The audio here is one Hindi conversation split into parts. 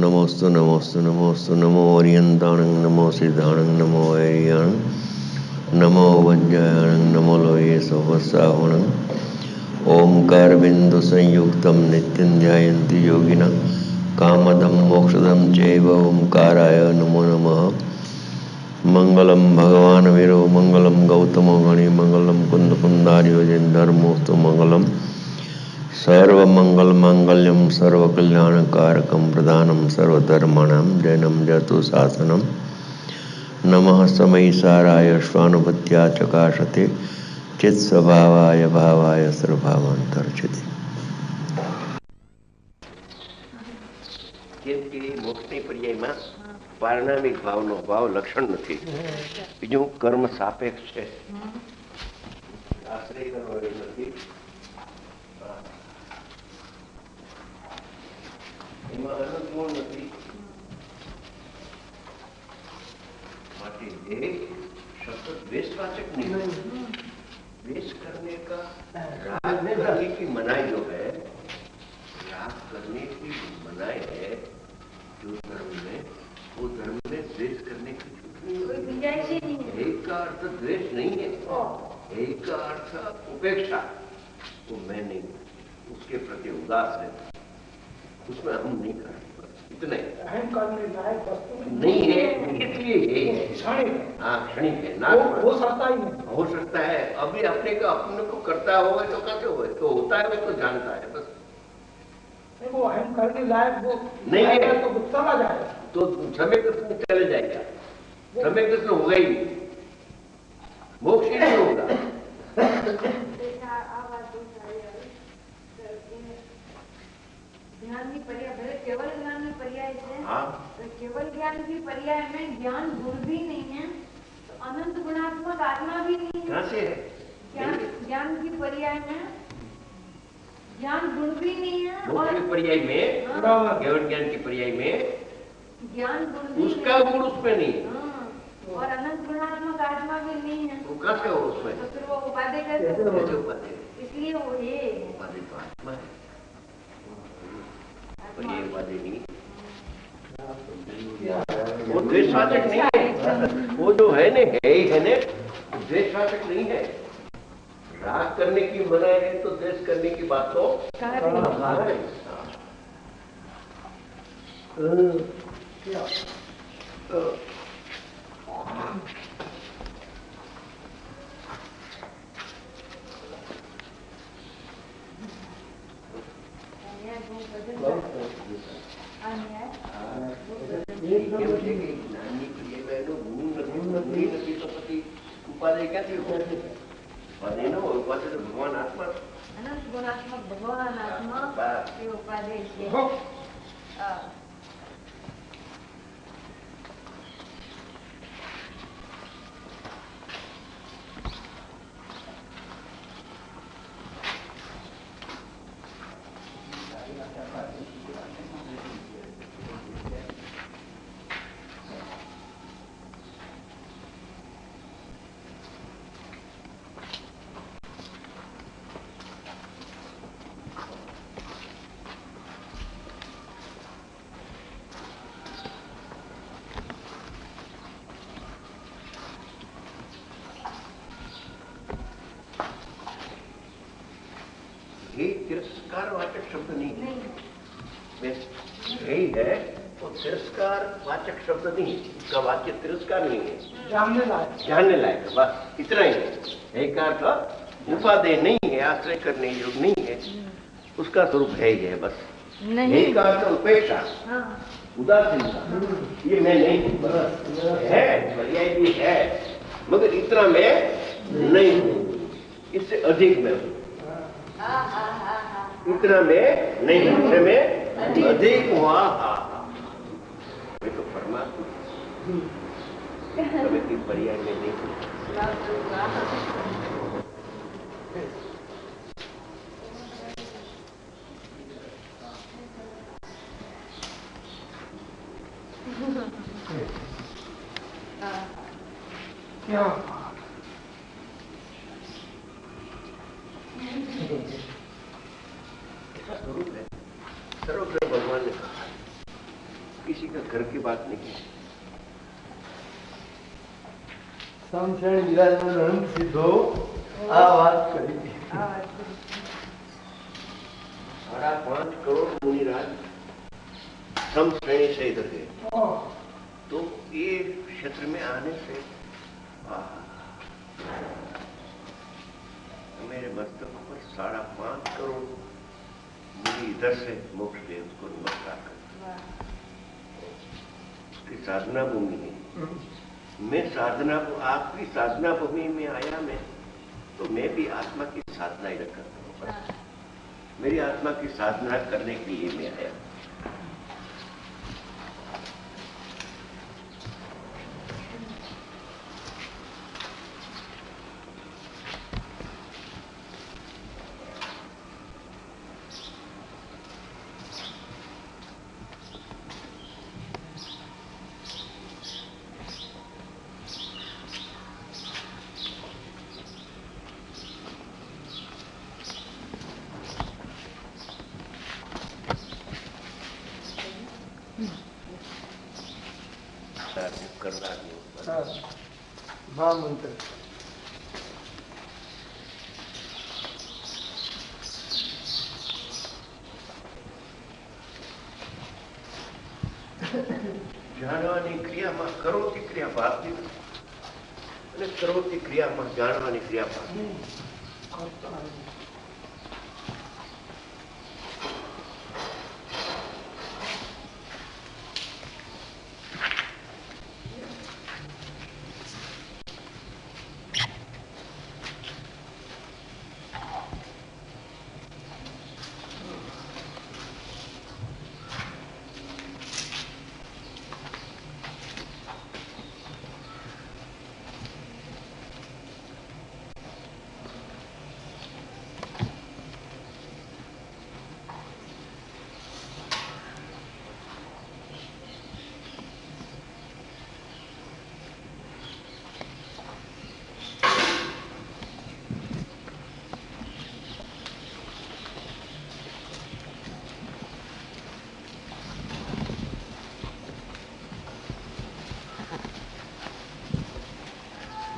नमोस्तु नमोस्तु नमोस्तु नमो ओरियंताणं नमो सिद्धाणं नमो ऐरियाणं नमो वज्रायणं नमो लोये सोवस्सावणं ओंकार बिंदु संयुक्तं नित्यं ध्यायन्ति योगिनः कामदं मोक्षदं चैव ओंकाराय नमो नमः। मंगलम भगवान वीरो मंगलम गौतमो गणि मंगलम कुंद कुंदार्यो धर्मोस्तु मंगलम सर्वमंगल मांगल्यम सर्वकल्याणकारकं प्रधानं सर्वधर्माणां जैनं जतु शासनं नमः समयिसाराय स्वानुभूत्या चकाशते चित्स्वभावाय भावाय सर्वभावांतर्चिते। કેમ કે મોક્ષની પર્યાયમાં પારણામિક ભાવનો ભાવ લક્ષણ નથી, બીજું કર્મ સાપેક્ષ છે, આશ્રય કરવો નથી. એમાં અનંત ગુણ નથી. માટે शब्द द्वेषवाचक नहीं है. द्वेष करने का राग करने की मनाही जो है, राग करने की मनाही है जो धर्म में, वो धर्म में द्वेष करने की गुंजाइश ही नहीं है. एक का अर्थ द्वेष नहीं है, एक का अर्थ उपेक्षा. वो मैं नहीं, उसके प्रति उदास है, उसमें हम नहीं करते. इतने अहंकार में लायक वस्तु नहीं है, इसलिए क्षणिक. हाँ, क्षणिक है ना, हो सकता ही नहीं. हो सकता है. अभी अपने को करता होगा तो कैसे होगा, तो होता है, तो जानता है बस. वो अहंकार के लायक वो नहीं है तो चला जाएगा, तो समय कृष्ण चले जाएगा. समय कृष्ण होगा ही नहीं, मोक्ष ही नहीं होगा. ज्ञान की पर्याय, केवल ज्ञान की पर्याय है. हाँ, तो केवल ज्ञान की पर्याय में ज्ञान गुण भी नहीं है, तो अनंत गुणात्मक आत्मा भी नहीं है. कहाँ से है? ज्ञान की पर्याय में ज्ञान गुण भी नहीं है, मोक्ष की पर्याय में, केवल ज्ञान की पर्याय में ज्ञान गुण भी उसका गुण उसमें नहीं है. और अनंत गुणात्मक आत्मा भी नहीं है. वो कहाँ से हो उसमें? तो फिर वो उपाधि कैसे हो? उपाधि, इसलिए वो ये उपाधि तो आत्मा है, और ये उपाधि नहीं. वो द्वेषवाचक नहीं है. वो जो है ने, है ही है ने, द्वेषवाचक नहीं है. राग करने की मनाही है तो द्वेष करने की बात तो उपाधि क्या थी? उपाधि न हो, उपाधि तो भगवान आत्मा, अनंत गुणात्मक भगवान आत्मा ये उपाधि है. तिरस्कार वाचक शब्द नहीं है. यही है, वो तिरस्कार वाचक शब्द नहीं, उसका वाक्य तिरस्कार नहीं है, जानने लायक, जानने लायक. बस इतना ही है. एक अर्थ उपादेय नहीं है, आश्रय करने योग्य नहीं है, उसका स्वरूप है ही है बस. एक अर्थ उपेक्षा, उदासीनता, ये मैं नहीं हूँ, है पर्याय भी है, मगर इतना मैं नहीं हूँ, इससे अधिक मैं हूँ. इतना मैं नहीं हूँ, मैं अधिक हुआ. मैं तो परमात्मा समय की पर्याय में नहीं हूँ. क्या स्वरूप है, सर्वत्र भगवान ने कहा. घर की बात नहीं की। समशेण विराजमान रंग सीधो आ बात करी। 5.5 करोड़ मुनिराज सम श्रेणी से इधर गए, तो ये क्षेत्र में आने से मेरे मस्तक पर 5.5 करोड़ मुनि इधर से मोक्ष दे, उसको नमस्कार करते। उसकी साधना भूमि है। मैं साधना, आपकी साधना भूमि में आया मैं, तो मैं भी आत्मा की साधना ही करता हूँ। मेरी आत्मा की साधना करने के लिए मैं आया। महामंत्र જાણવાની ક્રિયામાં કરોતી ક્રિયા ભાગ દીધું અને કરોતી ક્રિયામાં જાણવાની ક્રિયા ભાગ દીધું।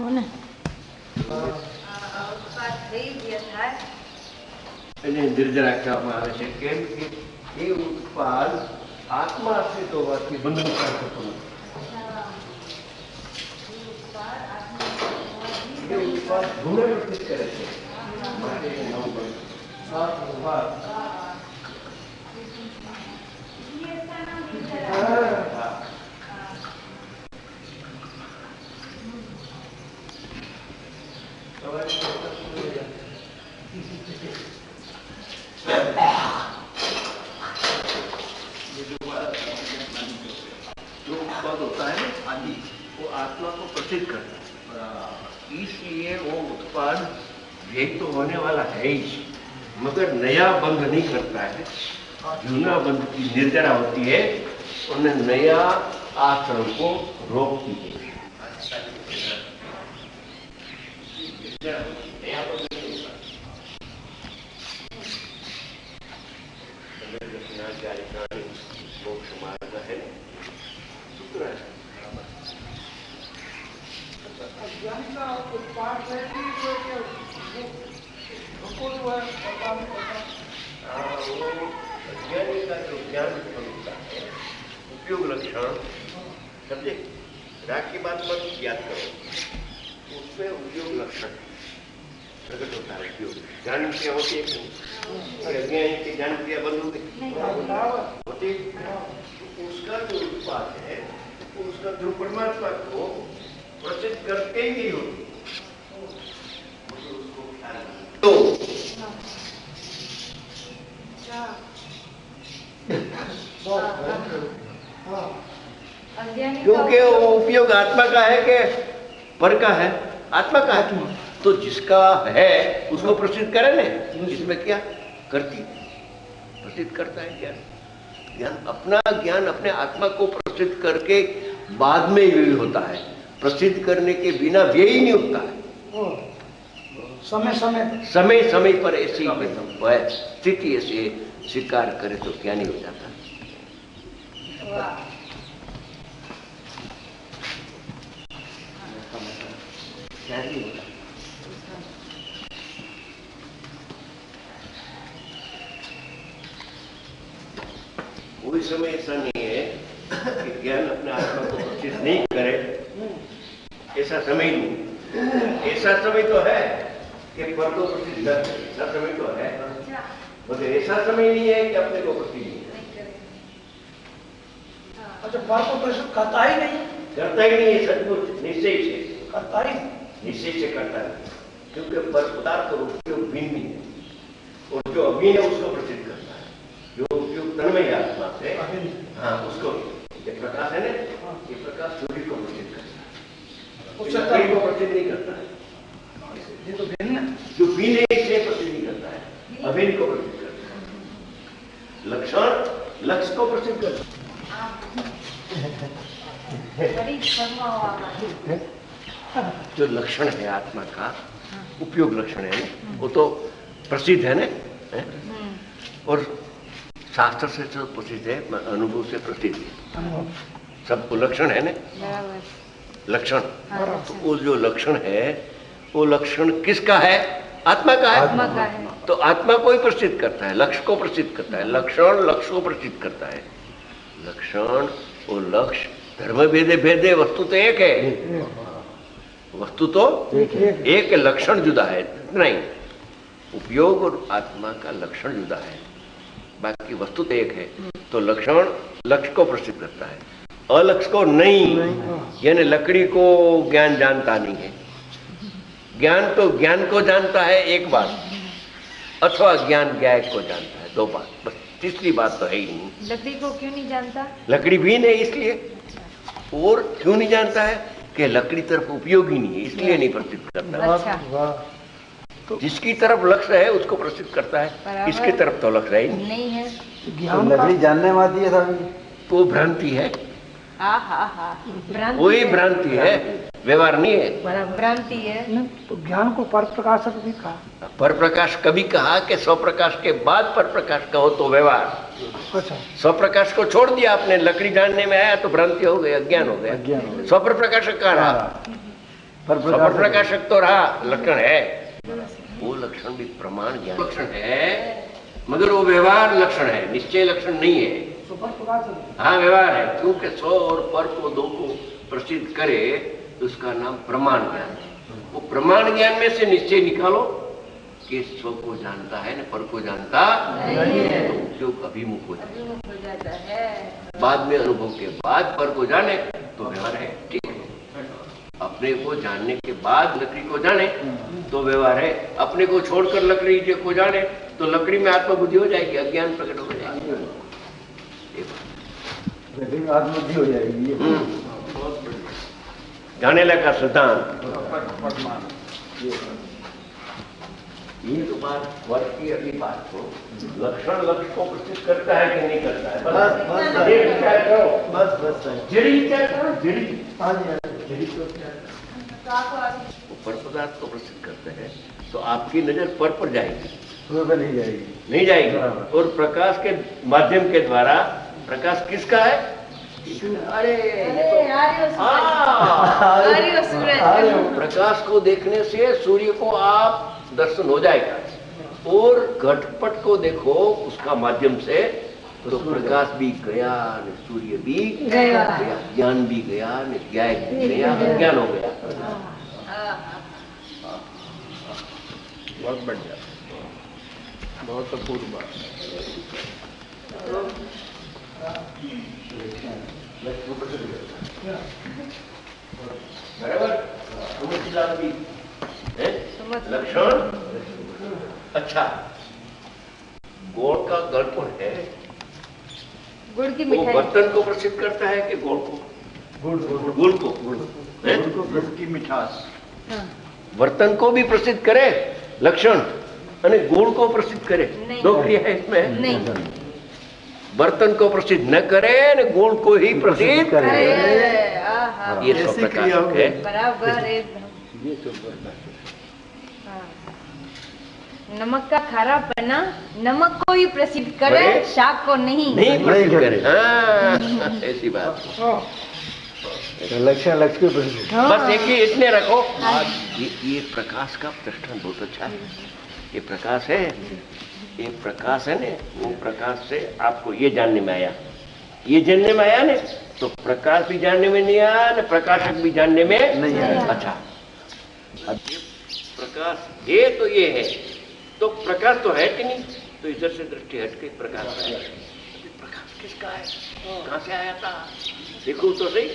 કોને એને નિર્જરા કહેવામાં આવે છે, કેમ કે એ ઉત્પાદ આત્મા અસ્તિત્વ હોવાથી બંધનકાર થતો નથી। એ ઉત્પાદ ગુણવર્તિત કરે છે, માટે એને નામ પડ્યું આત્મભાવ। जो उत्पाद होता है आदि, वो आत्मा को प्रसिद्ध करता है, इसलिए वो उत्पाद व्यय तो होने वाला है ही, मगर नया बंध नहीं करता है। जूना बंध की निर्जरा होती है, उन्हें नया आश्रम को रोकती है। मोक्ष मार्ग है, सूत्र है। ज्ञान का उत्पाद है कि जो कि हमको जो है पता नहीं पता। वो अज्ञानी का जो ज्ञान स्वरूपता है, उपयोग लक्षण समझे, राग की बात मत याद करो, उसमें उपयोग लक्षण प्रकट होता है। उपयोग ज्ञान क्रिया होती है क्यों? अज्ञानी की ज्ञान क्रिया बंद होती होती, उसका जो उत्पाद है, उसका जो परमात्मा को प्रसिद्ध करते ही होती, उसको ख्याल तो क्योंकि वो उपयोग आत्मा का है कि पर का है? आत्मा का है, तो जिसका है उसको प्रसिद्ध करे ना। इसमें क्या करती, प्रसिद्ध करता है ज्ञान। ज्ञान अपना ज्ञान अपने आत्मा को प्रसिद्ध करके बाद में व्यय होता है, प्रसिद्ध करने के बिना व्यय ही नहीं होता है। समय समय समय समय पर ऐसी स्थिति ऐसे स्वीकार करे तो ज्ञानी हो जाता है। कोई समय ऐसा नहीं है कि ज्ञान अपने आत्मा को प्रचित नहीं करे, ऐसा समय नहीं। ऐसा समय तो है कि पर को प्रचित कर, ऐसा समय तो है, मगर ऐसा समय नहीं है कि अपने को प्रचित नहीं करे। अच्छा, पर को प्रसिद्ध करता ही नहीं, करता ही नहीं है सचमुच, निश्चय से करता ही निश्चय से करता है, क्योंकि पर पदार्थ और उपयोग भिन्न है, और जो अभिन्न है उसको प्रसिद्ध करता है, जो उपयोग तन्मय आत्मा से, हाँ उसको, ये प्रकाश है ना, ये प्रकाश सूर्य को प्रसिद्ध करता है, उससे लकड़ी को प्रसिद्ध नहीं करता है, ये तो भिन्न है। जो भिन्न है इसे प्रसिद्ध नहीं करता है, अभिन्न को प्रसिद्ध करता है। लक्षण लक्ष्य को प्रसिद्ध करता है। बड़ी शर्मा हुआ। जो लक्षण है आत्मा का, उपयोग लक्षण है ना, वो तो प्रसिद्ध है ना, है? और शास्त्र से जो प्रसिद्ध है, अनुभव से प्रसिद्ध है, सबको लक्षण है ना, लक्षण। तो वो जो लक्षण है, वो लक्षण किसका है? आत्मा का है। आत्मा का है। तो आत्मा को ही प्रसिद्ध करता है, लक्ष्य को प्रसिद्ध करता है, लक्षण लक्ष्य को प्रसिद्ध करता है। लक्षण और लक्ष्य धर्म भेदे भेदे, वस्तु तो एक है, वस्तु तो एक है, लक्षण जुदा है, नहीं। उपयोग और आत्मा का लक्षण जुदा है, बाकी वस्तु तो एक है। तो लक्षण लक्ष्य को प्रसिद्ध करता है, अलक्ष्य को नहीं। यानी लकड़ी को ज्ञान जानता नहीं है, ज्ञान तो ज्ञान को जानता है एक बात, अथवा ज्ञान ज्ञायक को जानता है, दो बात, बस तीसरी बात तो है ही नहीं। लकड़ी को क्यों नहीं जानता? लकड़ी भी नहीं इसलिए, और क्यों नहीं जानता है कि लकड़ी तरफ उपयोगी नहीं है, इसलिए नहीं प्रसिद्ध करता। अच्छा, जिसकी तरफ लक्ष्य है उसको प्रसिद्ध करता है, इसकी तरफ तो लक्ष्य है ही नहीं है। ज्ञान लकड़ी जानने वाली है स्वामी। तो भ्रांति है, भ्रांति वही है। भ्रांति है, व्यवहार नहीं है। भ्रांति है। तो ज्ञान को पर प्रकाशक भी कहा। पर प्रकाश कभी कहा कि स्वप्रकाश के बाद पर प्रकाश कहो तो व्यवहार। अच्छा, स्वप्रकाश को छोड़ दिया आपने, लकड़ी जानने में आया तो भ्रांति हो गई, अज्ञान हो गया। स्वपर प्रकाशक कहाँ रहा? स्वपर प्रकाशक तो रहा, लक्षण है, वो लक्षण भी प्रमाण ज्ञान लक्षण है, मगर वो व्यवहार लक्षण है, निश्चय लक्षण नहीं है। तो पर प्रकाशक। हाँ व्यवहार है, क्योंकि स्व और पर को दो को प्रसिद्ध करे तो उसका नाम प्रमाण ज्ञान है। वो प्रमाण ज्ञान में से निश्चय निकालो कि स्व को जानता है न पर को जानता नहीं है, तो उपयोग अभिमुख हो जाता है। बाद में अनुभव के बाद पर को जाने तो व्यवहार है, ठीक है। अपने को जानने के बाद लकड़ी को जाने तो व्यवहार है, अपने को छोड़कर लकड़ी को जाने तो लकड़ी में आत्मबुद्धि हो जाएगी, अज्ञान प्रकट हो जाएगी, आत्मबुद्धि हो जाएगी। जाने लगा सिद्धांत। ये तो बात वर्ग की अगली बात को, लक्षण लक्ष्य को प्रसिद्ध करता है कि नहीं करता है, बस ये विचार करो, बस जड़ी विचार करो, जड़ी हाँ जी, जड़ी को वो पर पदार्थ को प्रसिद्ध करते हैं तो आपकी नजर पर जाएगी, सुबह नहीं जाएगी, नहीं जाएगी। और प्रकाश के माध्यम के द्वारा, प्रकाश किसका है? अरे प्रकाश को देखने से सूर्य को आप दर्शन हो जाएगा, और घटपट को देखो उसका माध्यम से तो प्रकाश भी गया, सूर्य भी गया, ज्ञान भी गया, ज्ञान भी गया, ज्ञान हो गया। बहुत बढ़िया, बहुत अपूर्व बात। बराबर लक्षण। अच्छा, गोड़ का गढ़पुर है, गुड़ की वो मिठाई। बर्तन को प्रसिद्ध करता है कि गुड़ को? गुड़ को की मिठास। हाँ। बर्तन को भी प्रसिद्ध करे लक्षण, और गुड़ को प्रसिद्ध करे, दो क्रिया है इसमें। नहीं, बर्तन को प्रसिद्ध न करे न गुड़ को ही प्रसिद्ध करे, ये सब प्रकाशक है। बराबर एकदम। ये सब हाँ। नमक का खारापना नमक को ही प्रसिद्ध करे, शाक को नहीं। नहीं प्रसिद्ध करे, हाँ ऐसी बात। लक्षण लक्ष्मी प्रसिद्ध। बस एक ही इतने रखो। ये प्रकाश का दृष्टांत बहुत अच्छा है। ये प्रकाश है, ये प्रकाश है ने, वो प्रकाश से आपको ये जानने में आया, ये जानने में आया ने, तो प्रकाश भी जानने में नहीं आया न प्रकाशक भी जानने में नहीं आया। अच्छा, अब ये प्रकाश है तो ये है, तो प्रकाश तो है कि नहीं, तो इधर से दृष्टि हट के प्रकाश है। प्रकाश किसका है, कहां से आया था, देखो तो सही।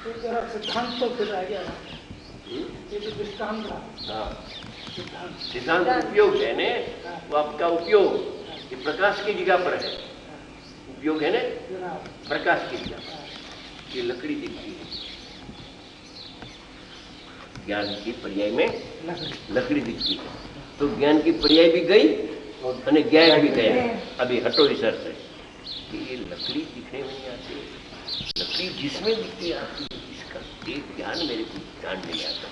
एक तरह सिद्धांत तो फिर आ गया ना, ये जो दृष्टांत था, सिद्धांत उपयोग है ने, वो आपका उपयोग ये प्रकाश की जगह पर है, उपयोग है ने प्रकाश की जगह पर। ये लकड़ी दिखती है, ज्ञान की पर्याय में लकड़ी दिखती है, तो ज्ञान की पर्याय भी गई और ज्ञान भी गया। अभी हटो इस अर्थ से कि ये लकड़ी दिखने में नहीं आती, लकड़ी जिसमें दिखती आती है, इसका एक ज्ञान मेरे को ज्ञान नहीं आता।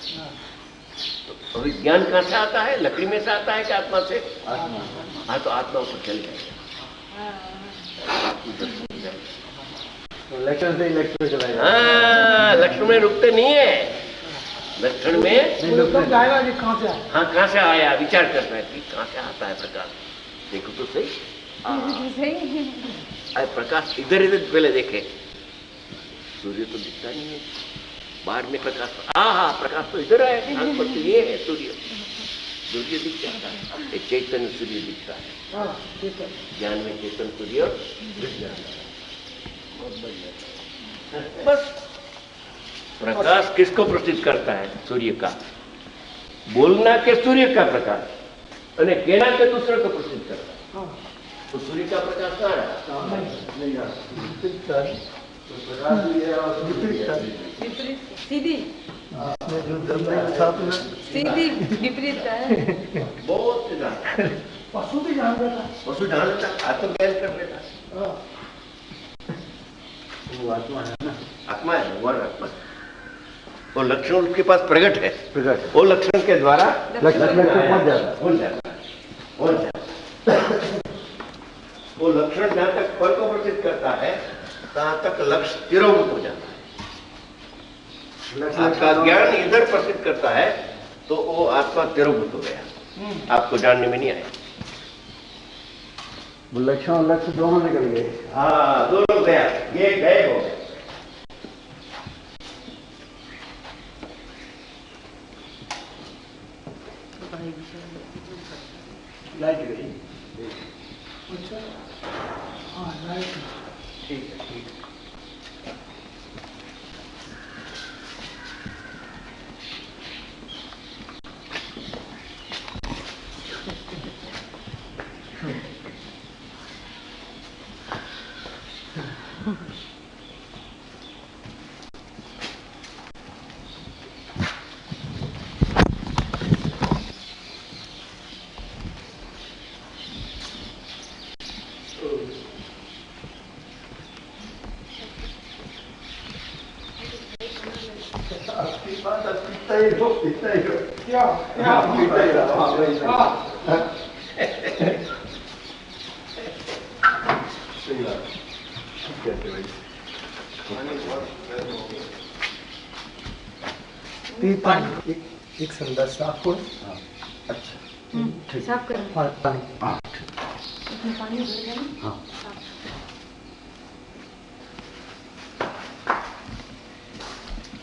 तो अभी ज्ञान कहाँ से आता है, लकड़ी में से आता है कि आत्मा से? हाँ, तो आत्मा ऊपर चल जाएगा, लक्षण से ही लक्ष्मी चलाएगा। हाँ, लक्षण में रुकते नहीं है, लक्षण में तो जाएगा जी कहाँ से आया। हाँ, कहाँ से आया विचार करना है कि कहाँ से आता है प्रकाश, देखो तो सही। अरे प्रकाश इधर इधर पहले देखे, सूर्य तो दिखता नहीं है, बाहर में प्रकाश, हाँ प्रकाश तो इधर है, आंख पर तो ये है सूर्य, सूर्य दिख जाता है, एक चैतन्य सूर्य दिखता है, ज्ञान में चैतन्य सूर्य दिख जाता है। बस प्रकाश किसको प्रसिद्ध करता है, सूर्य का, बोलना के सूर्य का प्रकाश और कहना के दूसरे को प्रसिद्ध करता है। तो सूर्य का प्रकाश कहाँ है? सीधी सीधी विपरीत है। बहुत सीधा, पशु भी जान लेता, पशु जान लेता, आत्मज्ञान कर लेता। वो आत्मा है ना, आत्मा है, वो आत्मा, वो लक्षण उसके पास प्रकट है, प्रकट वो लक्षण के द्वारा लक्षण में पहुंच जाता है। हो जाता है, हो जाता है। वो लक्षण जहां तक फल को प्रसिद्ध करता है तहां तक लक्ष्य तिरोभूत हो जाता है। आपका ज्ञान इधर प्रसिद्ध करता है तो वो आत्मा तिरोभूत हो गया, आपको जानने में नहीं आया। वो लक्षण और लक्ष्य दोनों निकल गए। हाँ, दोनों गया, ये गए हो गए। लाइट गई। अच्छा, हाँ लाइट, ठीक है, ठीक है। क्या क्या सही बात कहते भाई। एक संदेश आपको। अच्छा, साफ कर, पानी इसमें पानी भर देना। हाँ।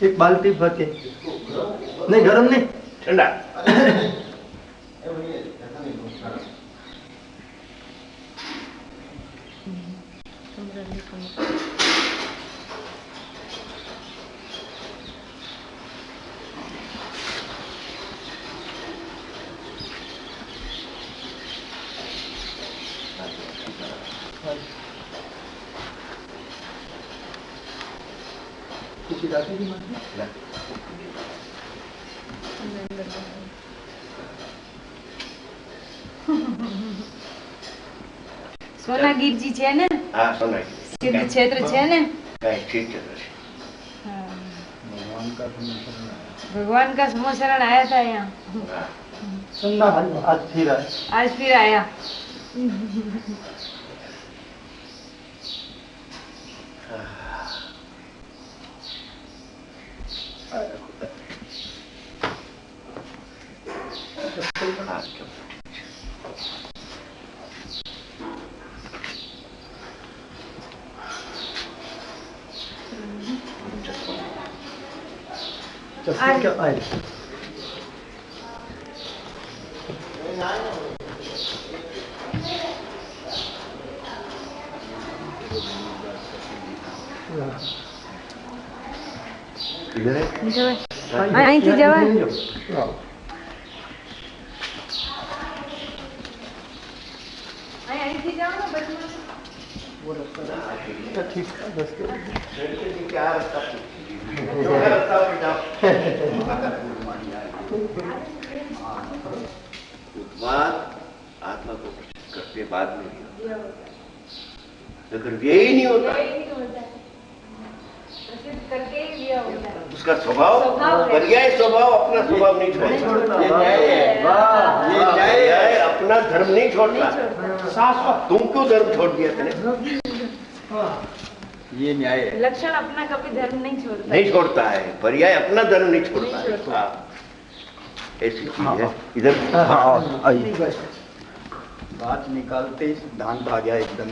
एक बाल्टी भर के, नहीं गरम नहीं, ठंडा। किसी राशि की मात्रा સોનાગીરજી છે ને, हाँ, सोना સિદ્ધ ક્ષેત્ર છે ને, कहीं ठीक चल रही भगवान का समर्पण है। भगवान का समोसरण आया था यहाँ। है। सुनना आज फिर आए। आज फिर आया। चश्मा क्या आए? इधर है અહીંથી જવાય અહીંથી જાઓ ને બસમાં वो रास्ता ठीक है, बस के क्या रास्ता जो है रास्ता पे जाओ। उत्पाद आत्मा को प्रचित करते बाद में भी होता है। अगर व्यय ही नहीं होता करके ही लिया होता है। उसका स्वभाव पर्याय स्वभाव अपना स्वभाव नहीं छोड़ता। ये न्याय है, ये न्याय है, अपना धर्म नहीं छोड़ता। शाश्वत तुम क्यों धर्म छोड़ दिया तेने? ये न्याय है। लक्षण अपना कभी धर्म नहीं छोड़ता। नहीं छोड़ता है, पर्याय अपना धर्म नहीं छोड़ता है। हाँ, ऐसी चीज है। इधर बात निकालते ही सिद्धांत आ गया एकदम।